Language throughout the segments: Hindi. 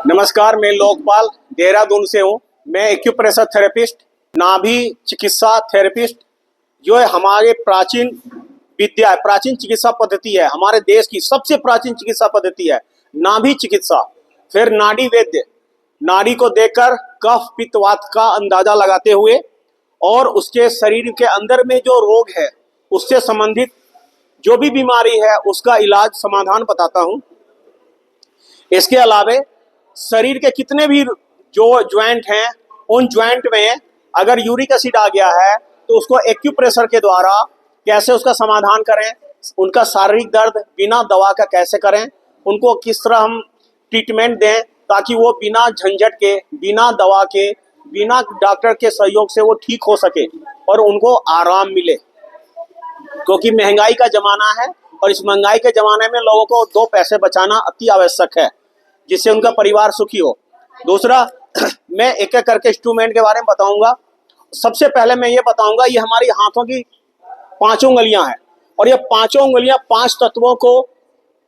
नमस्कार, मैं लोकपाल देहरादून से हूँ। मैं एक्यूप्रेशर थेरेपिस्ट, नाभि चिकित्सा थेरेपिस्ट, जो है हमारे प्राचीन विद्या, प्राचीन चिकित्सा पद्धति है। हमारे देश की सबसे प्राचीन चिकित्सा पद्धति है नाभि चिकित्सा। फिर नाड़ी वैद्य, नाड़ी को देखकर कफ पित्त वात का अंदाजा लगाते हुए और उसके शरीर के अंदर में जो रोग है उससे संबंधित जो भी बीमारी है उसका इलाज समाधान बताता हूँ। इसके अलावा शरीर के कितने भी जो ज्वाइंट हैं उन ज्वाइंट में अगर यूरिक एसिड आ गया है तो उसको एक्यूप्रेशर के द्वारा कैसे उसका समाधान करें, उनका शारीरिक दर्द बिना दवा का कैसे करें, उनको किस तरह हम ट्रीटमेंट दें ताकि वो बिना झंझट के, बिना दवा के, बिना डॉक्टर के सहयोग से वो ठीक हो सके और उनको आराम मिले। क्योंकि महंगाई का ज़माना है और इस महंगाई के ज़माने में लोगों को दो पैसे बचाना अति आवश्यक है जिससे उनका परिवार सुखी हो। दूसरा, मैं एक एक करके इंस्ट्रूमेंट के बारे में बताऊंगा। सबसे पहले मैं ये बताऊंगा, ये हमारी हाथों की 5 उंगलियां हैं और ये 5 उंगलियां 5 तत्वों को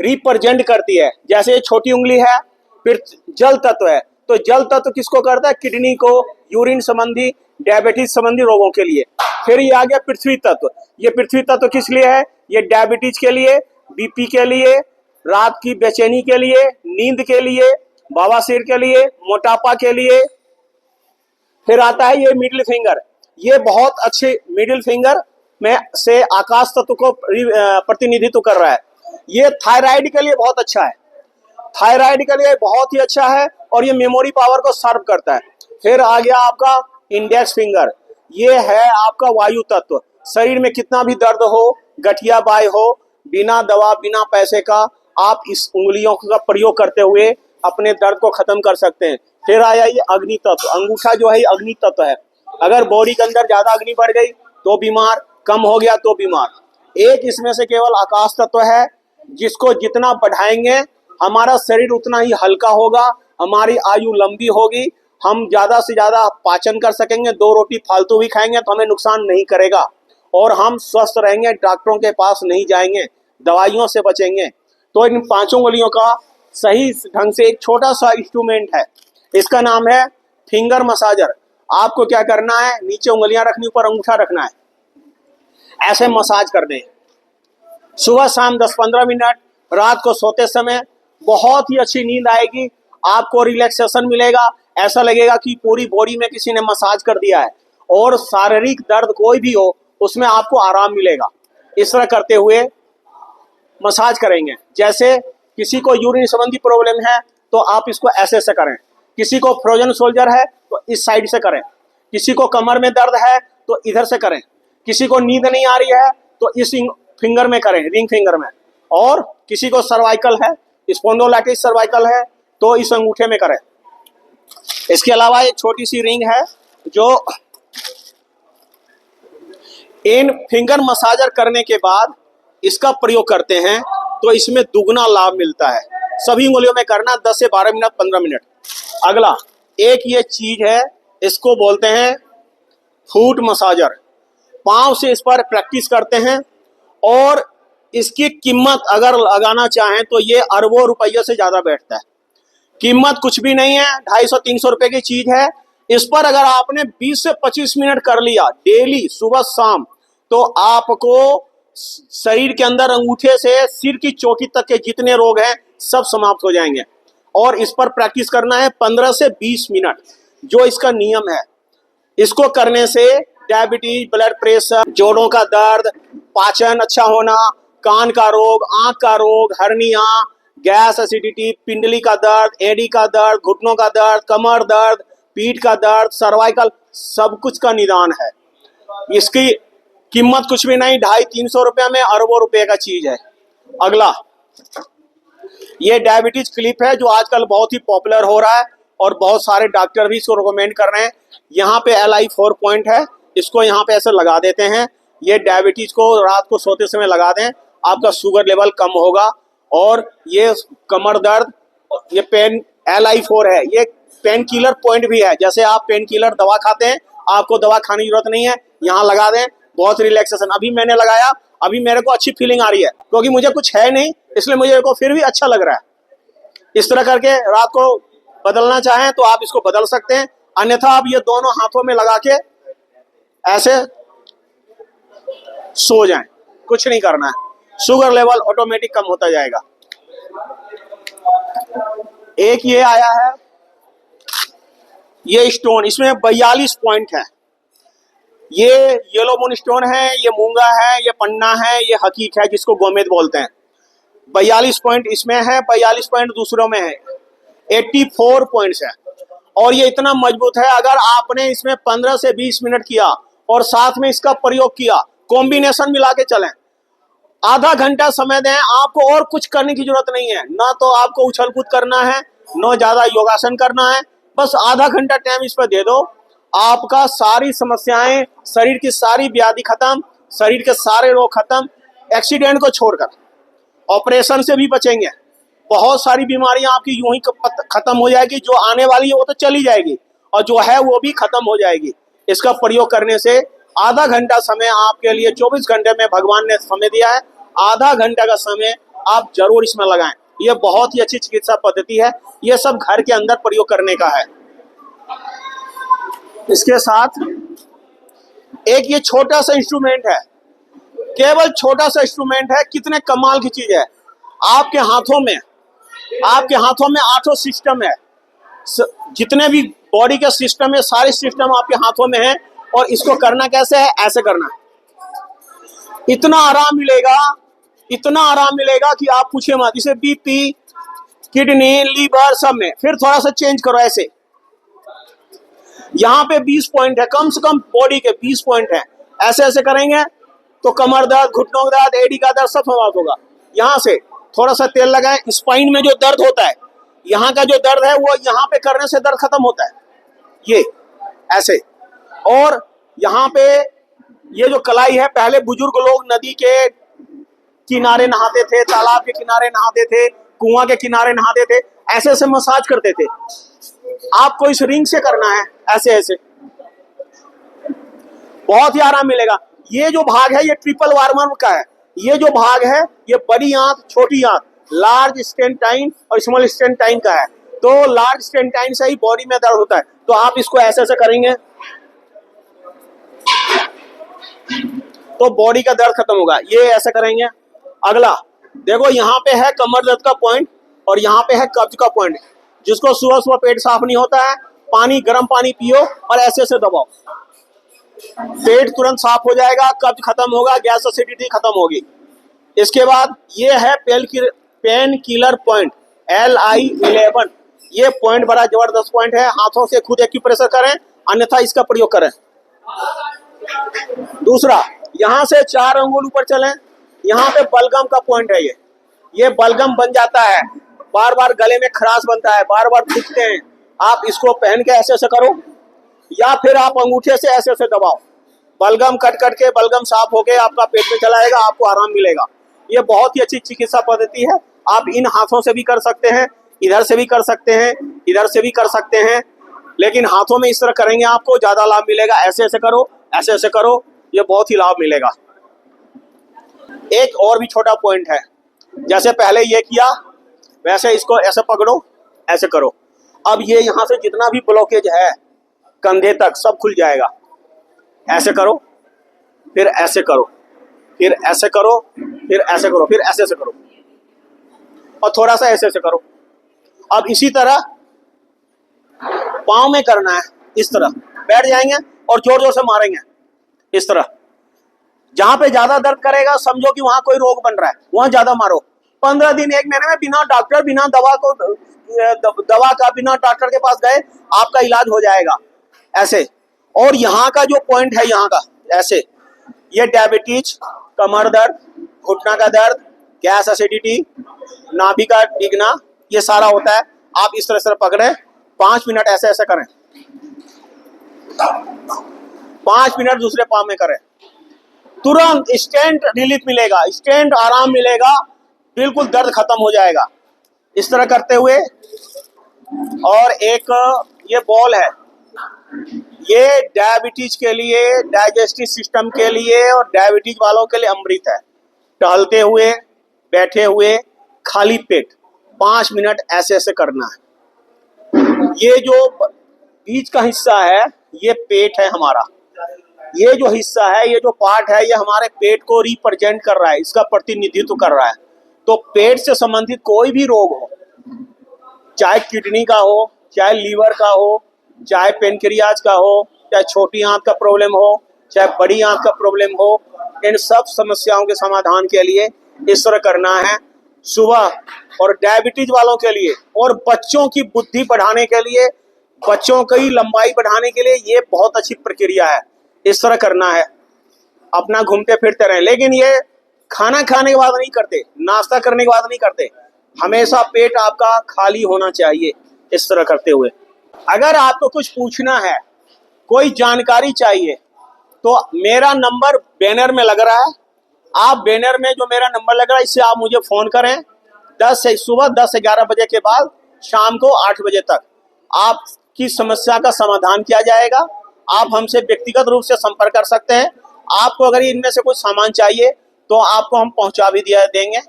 रिप्रेजेंट करती है। जैसे ये छोटी उंगली है, फिर जल तत्व है, तो जल तत्व किसको करता है? किडनी को, यूरिन संबंधी, डायबिटीज संबंधी रोगों के लिए। फिर ये आ गया पृथ्वी तत्व। ये पृथ्वी तत्व किस लिए है? ये डायबिटीज के लिए, बीपी के लिए, रात की बेचैनी के लिए, नींद के लिए, बवासीर के लिए, मोटापा के लिए। फिर आता है ये मिडिल फिंगर। ये बहुत अच्छे मिडिल फिंगर में से आकाश तत्व को प्रतिनिधित्व कर रहा है। ये थायराइड के लिए बहुत अच्छा है, थायराइड के लिए बहुत ही अच्छा है और ये मेमोरी पावर को सर्व करता है। फिर आ गया आपका इंडेक्स फिंगर। ये है आपका वायु तत्व। शरीर में कितना भी दर्द हो, गठिया बाय हो, बिना दवा बिना पैसे का आप इस उंगलियों का प्रयोग करते हुए अपने दर्द को खत्म कर सकते हैं। फिर आया ये अग्नि तत्व। अंगूठा जो है अग्नि तत्व है। अगर बॉडी के अंदर ज्यादा अग्नि बढ़ गई तो बीमार, कम हो गया तो बीमार। एक इसमें से केवल आकाश तत्व है जिसको जितना बढ़ाएंगे हमारा शरीर उतना ही हल्का होगा, हमारी आयु लंबी होगी, हम ज्यादा से ज्यादा पाचन कर सकेंगे। 2 रोटी फालतू भी खाएंगे तो हमें नुकसान नहीं करेगा और हम स्वस्थ रहेंगे, डॉक्टरों के पास नहीं जाएंगे, दवाइयों से बचेंगे। तो इन 5 उंगलियों का सही ढंग से एक छोटा सा इंस्ट्रूमेंट है, इसका नाम है फिंगर मसाजर। आपको क्या करना है? नीचे उंगलियां रखनी, ऊपर अंगूठा रखना है, ऐसे मसाज करने हैं। सुबह शाम 10-15 मिनट, रात को सोते समय बहुत ही अच्छी नींद आएगी, आपको रिलैक्सेशन मिलेगा। ऐसा लगेगा कि पूरी बॉडी में किसी ने मसाज कर दिया है और शारीरिक दर्द कोई भी हो उसमें आपको आराम मिलेगा। इस तरह करते हुए मसाज करेंगे। जैसे किसी को यूरिन संबंधी प्रॉब्लम है तो आप इसको ऐसे से करें, किसी को फ्रोजन सोल्जर है तो इस साइड से करें, किसी को कमर में दर्द है तो इधर से करें, किसी को नींद नहीं आ रही है तो इस फिंगर में करें, रिंग फिंगर में, और किसी को सर्वाइकल है, स्पॉन्डिलोलाइटिस सर्वाइकल है तो इस अंगूठे में करें। इसके अलावा एक छोटी सी रिंग है जो इन फिंगर मसाजर करने के बाद इसका प्रयोग करते हैं तो इसमें दुगना लाभ मिलता है। सभी उंगलियों में करना 10 से 12 मिनट, 15 मिनट। अगला एक ये चीज है, इसको बोलते हैं फूट मसाजर। पांव से इस पर प्रैक्टिस करते हैं और इसकी कीमत अगर लगाना चाहें तो ये अरबों रुपये से ज्यादा बैठता है। कीमत कुछ भी नहीं है, 250-300 रुपए की चीज है। इस पर अगर आपने 20 से 25 मिनट कर लिया डेली सुबह शाम तो आपको शरीर के अंदर अंगूठे से सिर की चोटी तक के जितने रोग हैं सब समाप्त हो जाएंगे। और इस पर प्रैक्टिस करना है 15 से 20 मिनट, जो इसका नियम है। इसको करने से डायबिटीज, ब्लड प्रेशर, जोड़ों का दर्द, पाचन अच्छा होना, कान का रोग, आंख का रोग, हर्निया, गैस, एसिडिटी, पिंडली का दर्द, एडी का दर्द, घुटनों का दर्द, कमर दर्द, पीठ का दर्द, सर्वाइकल, सब कुछ का निदान है। इसकी कीमत कुछ भी नहीं, 250-300 रुपये में अरबों रुपए का चीज है। अगला ये डायबिटीज क्लिप है जो आजकल बहुत ही पॉपुलर हो रहा है और बहुत सारे डॉक्टर भी इसको रिकमेंड कर रहे हैं। यहाँ पे LI4 पॉइंट है, इसको यहाँ पे ऐसे लगा देते हैं। ये डायबिटीज को रात को सोते समय लगा दें, आपका शुगर लेवल कम होगा। और ये कमर दर्द, ये पेन LI4 है, ये पेन किलर पॉइंट भी है। जैसे आप पेन किलर दवा खाते हैं, आपको दवा खाने की जरूरत नहीं है, यहाँ लगा दें, बहुत रिलैक्सेशन। अभी मैंने लगाया, अभी मेरे को अच्छी फीलिंग आ रही है क्योंकि मुझे कुछ है नहीं, इसलिए मुझे को फिर भी अच्छा लग रहा है। इस तरह करके रात को बदलना चाहें तो आप इसको बदल सकते हैं, अन्यथा आप ये दोनों हाथों में लगा के ऐसे सो जाएं, कुछ नहीं करना है, शुगर लेवल ऑटोमेटिक कम होता जाएगा। एक ये आया है, ये स्टोन, इसमें 42 पॉइंट है। ये येलो मून स्टोन है, ये मूंगा है, ये पन्ना है, ये हकीक है जिसको गोमेद बोलते हैं। 42 पॉइंट इसमें है, 42 पॉइंट दूसरों में है, 84 पॉइंट्स है। और ये इतना मजबूत है, अगर आपने इसमें 15 से 20 मिनट किया और साथ में इसका प्रयोग किया, कॉम्बिनेशन मिला के चलें, आधा घंटा समय दें, आपको और कुछ करने की जरूरत नहीं है, ना तो आपको उछल कूद करना है, ना ज्यादा योगासन करना है, बस आधा घंटा टाइम इस पर दे दो, आपका सारी समस्याएं, शरीर की सारी व्याधि खत्म, शरीर के सारे रोग खत्म, एक्सीडेंट को छोड़कर ऑपरेशन से भी बचेंगे। बहुत सारी बीमारियां आपकी यूं ही खत्म हो जाएगी, जो आने वाली है वो तो चली जाएगी और जो है वो भी खत्म हो जाएगी। इसका प्रयोग करने से आधा घंटा समय आपके लिए, 24 घंटे में भगवान ने समय दिया है, आधा घंटा का समय आप जरूर इसमें लगाएं। ये बहुत ही अच्छी चिकित्सा पद्धति है, ये सब घर के अंदर प्रयोग करने का है। इसके साथ एक ये छोटा सा इंस्ट्रूमेंट है, केवल छोटा सा इंस्ट्रूमेंट है, कितने कमाल की चीज है। आपके हाथों में 8 सिस्टम है, जितने भी बॉडी के सिस्टम है, सारे सिस्टम आपके हाथों में है। और इसको करना कैसे है, ऐसे करना, इतना आराम मिलेगा, इतना आराम मिलेगा कि आप पूछिए मत। इसे बीपी, किडनी, लीवर सब में, फिर थोड़ा सा चेंज करो ऐसे। यहाँ पे 20 पॉइंट है, कम से कम बॉडी के 20 पॉइंट है। ऐसे ऐसे करेंगे तो कमर दर्द, घुटनों का दर्द, एडी का दर्द सब समाप्त होगा। यहाँ से थोड़ा सा तेल लगाएं, स्पाइन में जो दर्द होता है, यहाँ का जो दर्द है वो यहाँ पे करने से दर्द खत्म होता है, ये ऐसे। और यहाँ पे ये जो कलाई है, पहले बुजुर्ग लोग नदी के किनारे नहाते थे, तालाब के किनारे नहाते थे, कुआं के किनारे नहाते थे, ऐसे ऐसे मसाज करते थे। आपको इस रिंग से करना है, ऐसे ऐसे, बहुत ही आराम मिलेगा। ये जो भाग है ये ट्रिपल वार्मर का है। ये जो भाग है ये बड़ी आंत, छोटी आंत, लार्ज स्टेंटाइन और स्मॉल स्टेंटाइन का है। तो लार्ज स्टेंटाइन से ही बॉडी में दर्द होता है, तो आप इसको ऐसे ऐसे करेंगे तो बॉडी का दर्द खत्म होगा। ये ऐसे करेंगे। अगला देखो, यहाँ पे है कमर दर्द का पॉइंट और यहाँ पे है कब्ज का पॉइंट। जिसको सुबह सुबह पेट साफ नहीं होता है, पानी, गर्म पानी पियो और ऐसे ऐसे दबाओ, पेट तुरंत साफ हो जाएगा, कब्ज खत्म होगा, गैस एसिडिटी खत्म होगी। इसके बाद ये है पेन किलर पॉइंट, LI11। ये पॉइंट बड़ा जबरदस्त पॉइंट है। हाथों से खुद एक्यूप्रेशर करें, अन्यथा इसका प्रयोग करें। दूसरा, यहाँ से 4 अंगुल ऊपर चलें, यहाँ पे बलगम का पॉइंट है। ये बलगम बन जाता है, बार बार गले में खराश बनता है, बार बार दुखते हैं। आप इसको पहन के ऐसे ऐसे करो या फिर आप अंगूठे से ऐसे ऐसे दबाओ, बलगम कट के बलगम साफ होके आपका पेट में चला जाएगा, आपको आराम मिलेगा। ये बहुत ही अच्छी चिकित्सा पद्धति है। आप इन हाथों से भी कर सकते हैं, इधर से भी कर सकते हैं, इधर से भी कर सकते हैं, लेकिन हाथों में इस तरह करेंगे आपको ज्यादा लाभ मिलेगा। ऐसे ऐसे करो, ऐसे ऐसे करो, ये बहुत ही लाभ मिलेगा। एक और भी छोटा पॉइंट है, जैसे पहले ये किया वैसे इसको ऐसे पकड़ो, ऐसे करो। अब ये यहाँ से जितना भी ब्लॉकेज है कंधे तक सब खुल जाएगा। ऐसे करो, फिर ऐसे करो, फिर ऐसे करो, फिर ऐसे करो, फिर ऐसे ऐसे करो और थोड़ा सा ऐसे ऐसे करो। अब इसी तरह पाँव में करना है, इस तरह बैठ जाएंगे और जोर जोर से मारेंगे इस तरह। जहां पे ज्यादा दर्द करेगा समझो कि वहां कोई रोग बन रहा है, वहां ज्यादा मारो। 15 दिन 1 महीने में बिना डॉक्टर, बिना दवा का, बिना डॉक्टर के पास गए आपका इलाज हो जाएगा ऐसे। और यहाँ का जो पॉइंट है, यहाँ का ऐसे, ये डायबिटीज, कमर दर्द, घुटना का दर्द, गैस एसिडिटी, नाभि का डिगना, ये सारा होता है। आप इस तरह से पकड़े, 5 मिनट ऐसे ऐसे करें, 5 मिनट दूसरे पाँव में करें, तुरंत इंस्टेंट रिलीफ मिलेगा, इंस्टेंट आराम मिलेगा, बिल्कुल दर्द खत्म हो जाएगा इस तरह करते हुए। और एक ये बॉल है, ये डायबिटीज के लिए, डाइजेस्टिव सिस्टम के लिए और डायबिटीज वालों के लिए अमृत है। टहलते हुए, बैठे हुए, खाली पेट 5 मिनट ऐसे ऐसे करना है। ये जो बीच का हिस्सा है ये पेट है हमारा। ये जो हिस्सा है, ये जो पार्ट है, ये हमारे पेट को रिप्रेजेंट कर रहा है, इसका प्रतिनिधित्व कर रहा है। तो पेट से संबंधित कोई भी रोग हो, चाहे किडनी का हो, चाहे लीवर का हो, चाहे पेनक्रियाज का हो, चाहे छोटी आंत का प्रॉब्लम हो, चाहे बड़ी आंत का प्रॉब्लम हो, इन सब समस्याओं के समाधान के लिए इस तरह करना है सुबह। और डायबिटीज वालों के लिए और बच्चों की बुद्धि बढ़ाने के लिए, बच्चों की लंबाई बढ़ाने के लिए ये बहुत अच्छी प्रक्रिया है। इस तरह करना है, अपना घूमते फिरते रहें। लेकिन ये खाना खाने के बाद नहीं करते, नाश्ता करने के बाद नहीं करते, हमेशा पेट आपका खाली होना चाहिए। इस तरह करते हुए अगर आपको कुछ पूछना है, कोई जानकारी चाहिए, तो मेरा नंबर बैनर में लग रहा है। आप बैनर में जो मेरा नंबर लग रहा है, इससे आप मुझे फ़ोन करें। सुबह 10 से 11 बजे के बाद शाम को 8 बजे तक आपकी समस्या का समाधान किया जाएगा। आप हमसे व्यक्तिगत रूप से संपर्क कर सकते हैं। आपको अगर इनमें से कुछ सामान चाहिए तो आपको हम पहुंचा भी दिया देंगे।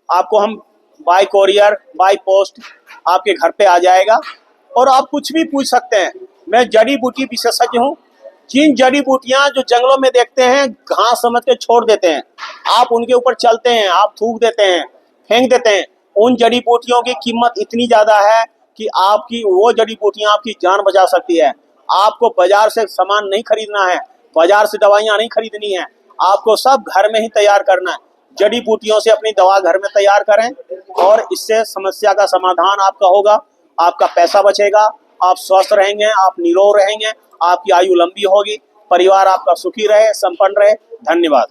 आपको हम बाय कोरियर, बाय पोस्ट आपके घर पे आ जाएगा। और आप कुछ भी पूछ सकते हैं। मैं जड़ी बूटी विशेषज्ञ हूँ। जिन जड़ी बूटियां जो जंगलों में देखते हैं, घास समझ के छोड़ देते हैं, आप उनके ऊपर चलते हैं, आप थूक देते हैं, फेंक देते हैं, उन जड़ी बूटियों की कीमत इतनी ज्यादा है कि आपकी वो जड़ी बूटियां आपकी जान बचा सकती है। आपको बाजार से सामान नहीं खरीदना है, बाजार से दवाइयां नहीं खरीदनी है, आपको सब घर में ही तैयार करना है। जड़ी बूटियों से अपनी दवा घर में तैयार करें और इससे समस्या का समाधान आपका होगा। आपका पैसा बचेगा, आप स्वस्थ रहेंगे, आप निरोग रहेंगे, आपकी आयु लंबी होगी, परिवार आपका सुखी रहे, संपन्न रहे। धन्यवाद।